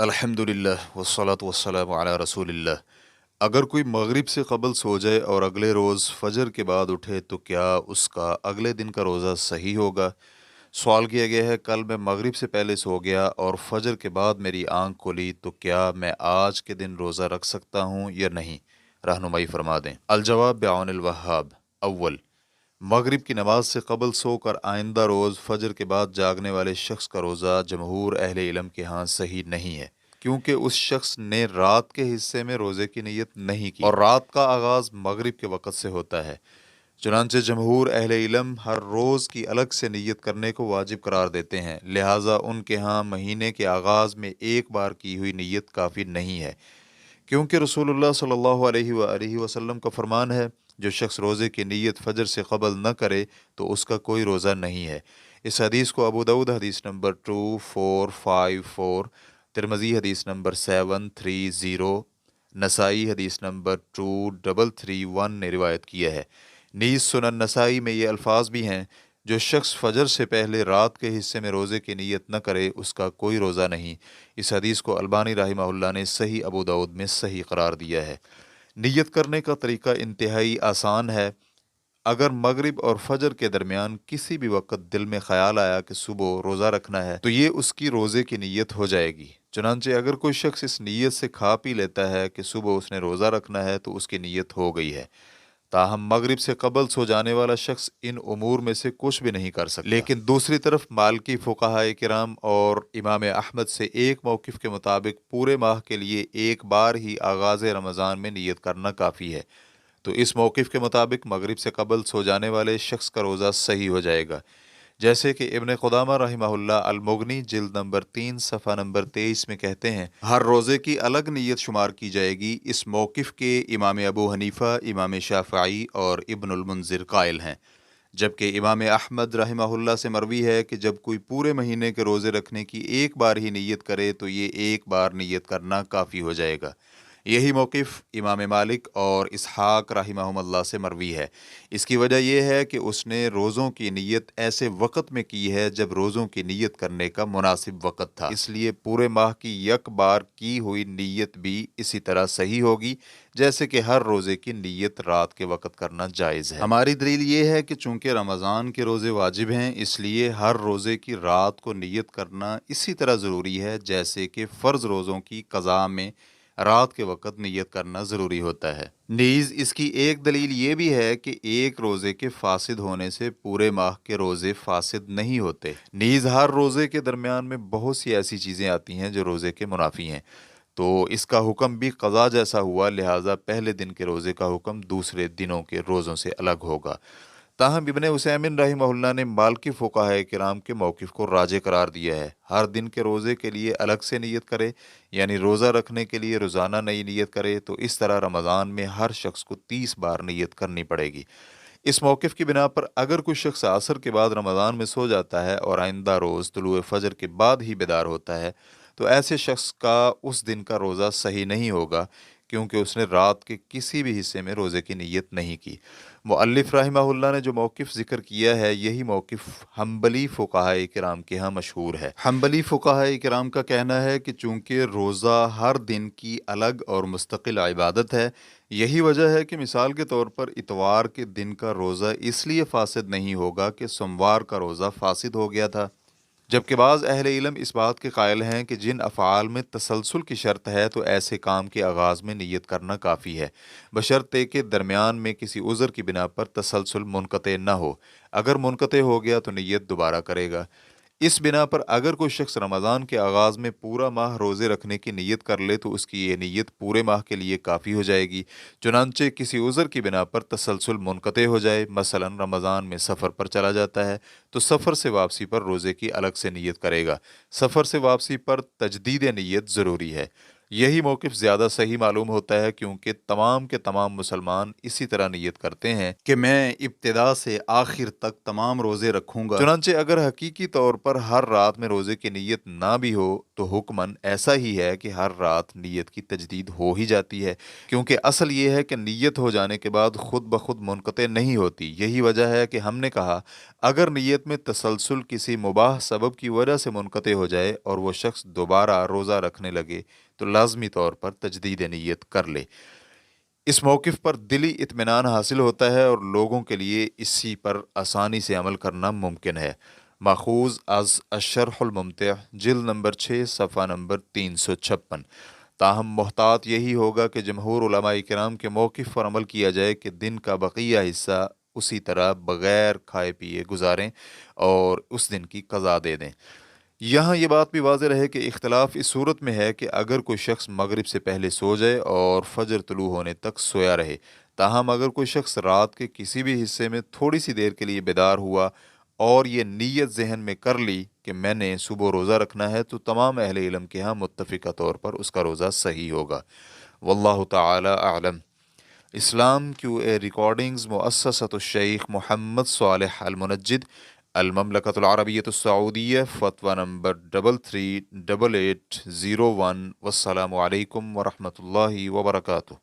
الحمد للہ والصلاة والسلام علی رسول اللہ۔ اگر کوئی مغرب سے قبل سو جائے اور اگلے روز فجر کے بعد اٹھے تو کیا اس کا اگلے دن کا روزہ صحیح ہوگا؟ سوال کیا گیا ہے، کل میں مغرب سے پہلے سو گیا اور فجر کے بعد میری آنکھ کھلی تو کیا میں آج کے دن روزہ رکھ سکتا ہوں یا نہیں؟ رہنمائی فرما دیں۔ الجواب بعون الوہاب۔ اول، مغرب کی نماز سے قبل سو کر آئندہ روز فجر کے بعد جاگنے والے شخص کا روزہ جمہور اہل علم کے ہاں صحیح نہیں ہے، کیونکہ اس شخص نے رات کے حصے میں روزے کی نیت نہیں کی اور رات کا آغاز مغرب کے وقت سے ہوتا ہے۔ چنانچہ جمہور اہل علم ہر روز کی الگ سے نیت کرنے کو واجب قرار دیتے ہیں، لہٰذا ان کے ہاں مہینے کے آغاز میں ایک بار کی ہوئی نیت کافی نہیں ہے، کیونکہ رسول اللہ صلی اللہ علیہ وآلہ وسلم کا فرمان ہے، جو شخص روزے کی نیت فجر سے قبل نہ کرے تو اس کا کوئی روزہ نہیں ہے۔ اس حدیث کو ابو داؤد حدیث نمبر 2454، ترمذی حدیث نمبر 730، نسائی حدیث نمبر 2331 نے روایت کیا ہے۔ نیز سنن نسائی میں یہ الفاظ بھی ہیں، جو شخص فجر سے پہلے رات کے حصے میں روزے کی نیت نہ کرے اس کا کوئی روزہ نہیں۔ اس حدیث کو البانی رحمہ اللہ نے صحیح ابو داؤد میں صحیح قرار دیا ہے۔ نیت کرنے کا طریقہ انتہائی آسان ہے۔ اگر مغرب اور فجر کے درمیان کسی بھی وقت دل میں خیال آیا کہ صبح روزہ رکھنا ہے تو یہ اس کی روزے کی نیت ہو جائے گی۔ چنانچہ اگر کوئی شخص اس نیت سے کھا پی لیتا ہے کہ صبح اس نے روزہ رکھنا ہے تو اس کی نیت ہو گئی ہے۔ تاہم مغرب سے قبل سو جانے والا شخص ان امور میں سے کچھ بھی نہیں کر سکتا۔ لیکن دوسری طرف مالکی فقہائے کرام اور امام احمد سے ایک موقف کے مطابق پورے ماہ کے لیے ایک بار ہی آغاز رمضان میں نیت کرنا کافی ہے، تو اس موقف کے مطابق مغرب سے قبل سو جانے والے شخص کا روزہ صحیح ہو جائے گا، جیسے کہ ابن قدامہ رحمہ اللہ المغنی جلد نمبر 3 صفحہ نمبر 23 میں کہتے ہیں، ہر روزے کی الگ نیت شمار کی جائے گی۔ اس موقف کے امام ابو حنیفہ، امام شافعی اور ابن المنذر قائل ہیں، جبکہ امام احمد رحمہ اللہ سے مروی ہے کہ جب کوئی پورے مہینے کے روزے رکھنے کی ایک بار ہی نیت کرے تو یہ ایک بار نیت کرنا کافی ہو جائے گا۔ یہی موقف امام مالک اور اسحاق رحمہم اللہ سے مروی ہے۔ اس کی وجہ یہ ہے کہ اس نے روزوں کی نیت ایسے وقت میں کی ہے جب روزوں کی نیت کرنے کا مناسب وقت تھا، اس لیے پورے ماہ کی یک بار کی ہوئی نیت بھی اسی طرح صحیح ہوگی جیسے کہ ہر روزے کی نیت رات کے وقت کرنا جائز ہے۔ ہماری دلیل یہ ہے کہ چونکہ رمضان کے روزے واجب ہیں، اس لیے ہر روزے کی رات کو نیت کرنا اسی طرح ضروری ہے جیسے کہ فرض روزوں کی قضاء میں رات کے وقت نیت کرنا ضروری ہوتا ہے۔ نیز اس کی ایک دلیل یہ بھی ہے کہ ایک روزے کے فاسد ہونے سے پورے ماہ کے روزے فاسد نہیں ہوتے۔ نیز ہر روزے کے درمیان میں بہت سی ایسی چیزیں آتی ہیں جو روزے کے منافی ہیں، تو اس کا حکم بھی قضا جیسا ہوا، لہٰذا پہلے دن کے روزے کا حکم دوسرے دنوں کے روزوں سے الگ ہوگا۔ تاہم ابن عثیمین رحمہ اللہ نے مالکی فقہائے کرام کے موقف کو راجح قرار دیا ہے۔ ہر دن کے روزے کے لیے الگ سے نیت کرے، یعنی روزہ رکھنے کے لیے روزانہ نئی نیت کرے، تو اس طرح رمضان میں ہر شخص کو 30 بار نیت کرنی پڑے گی۔ اس موقف کی بنا پر اگر کوئی شخص عصر کے بعد رمضان میں سو جاتا ہے اور آئندہ روز طلوع فجر کے بعد ہی بیدار ہوتا ہے تو ایسے شخص کا اس دن کا روزہ صحیح نہیں ہوگا، کیونکہ اس نے رات کے کسی بھی حصے میں روزے کی نیت نہیں کی۔ مؤلف رحمہ اللہ نے جو موقف ذکر کیا ہے، یہی موقف حنبلی فقہائے کرام کے ہاں مشہور ہے۔ حنبلی فقہائے کرام کا کہنا ہے کہ چونکہ روزہ ہر دن کی الگ اور مستقل عبادت ہے، یہی وجہ ہے کہ مثال کے طور پر اتوار کے دن کا روزہ اس لیے فاسد نہیں ہوگا کہ سوموار کا روزہ فاسد ہو گیا تھا، جبکہ بعض اہل علم اس بات کے قائل ہیں کہ جن افعال میں تسلسل کی شرط ہے تو ایسے کام کے آغاز میں نیت کرنا کافی ہے، بشرطے کہ درمیان میں کسی عذر کی بنا پر تسلسل منقطع نہ ہو۔ اگر منقطع ہو گیا تو نیت دوبارہ کرے گا۔ اس بنا پر اگر کوئی شخص رمضان کے آغاز میں پورا ماہ روزے رکھنے کی نیت کر لے تو اس کی یہ نیت پورے ماہ کے لیے کافی ہو جائے گی، چنانچہ کسی عذر کی بنا پر تسلسل منقطع ہو جائے، مثلا رمضان میں سفر پر چلا جاتا ہے تو سفر سے واپسی پر روزے کی الگ سے نیت کرے گا۔ سفر سے واپسی پر تجدید نیت ضروری ہے۔ یہی موقف زیادہ صحیح معلوم ہوتا ہے کیونکہ تمام کے تمام مسلمان اسی طرح نیت کرتے ہیں کہ میں ابتدا سے آخر تک تمام روزے رکھوں گا۔ چنانچہ اگر حقیقی طور پر ہر رات میں روزے کی نیت نہ بھی ہو تو حکماً ایسا ہی ہے کہ ہر رات نیت کی تجدید ہو ہی جاتی ہے، کیونکہ اصل یہ ہے کہ نیت ہو جانے کے بعد خود بخود منقطع نہیں ہوتی۔ یہی وجہ ہے کہ ہم نے کہا اگر نیت میں تسلسل کسی مباح سبب کی وجہ سے منقطع ہو جائے اور وہ شخص دوبارہ روزہ رکھنے لگے تو لازمی طور پر تجدید نیت کر لے۔ اس موقف پر دلی اطمینان حاصل ہوتا ہے اور لوگوں کے لیے اسی پر آسانی سے عمل کرنا ممکن ہے۔ ماخوذ از الشرح الممتع جلد نمبر 6 صفحہ نمبر 356۔ تاہم محتاط یہی ہوگا کہ جمہور علماء کرام کے موقف پر عمل کیا جائے کہ دن کا بقیہ حصہ اسی طرح بغیر کھائے پیے گزاریں اور اس دن کی قضا دے دیں۔ یہاں یہ بات بھی واضح رہے کہ اختلاف اس صورت میں ہے کہ اگر کوئی شخص مغرب سے پہلے سو جائے اور فجر طلوع ہونے تک سویا رہے، تاہم اگر کوئی شخص رات کے کسی بھی حصے میں تھوڑی سی دیر کے لیے بیدار ہوا اور یہ نیت ذہن میں کر لی کہ میں نے صبح روزہ رکھنا ہے، تو تمام اہل علم کے ہاں متفقہ طور پر اس کا روزہ صحیح ہوگا۔ واللہ تعالی اعلم۔ اسلام کیو اے ریکارڈنگز مؤسسۃ الشیخ محمد صالح المنجد، المملکۃ العربیۃ السعودیہ، فتویٰ نمبر 338801۔ والسلام علیکم ورحمۃ اللہ وبرکاتہ۔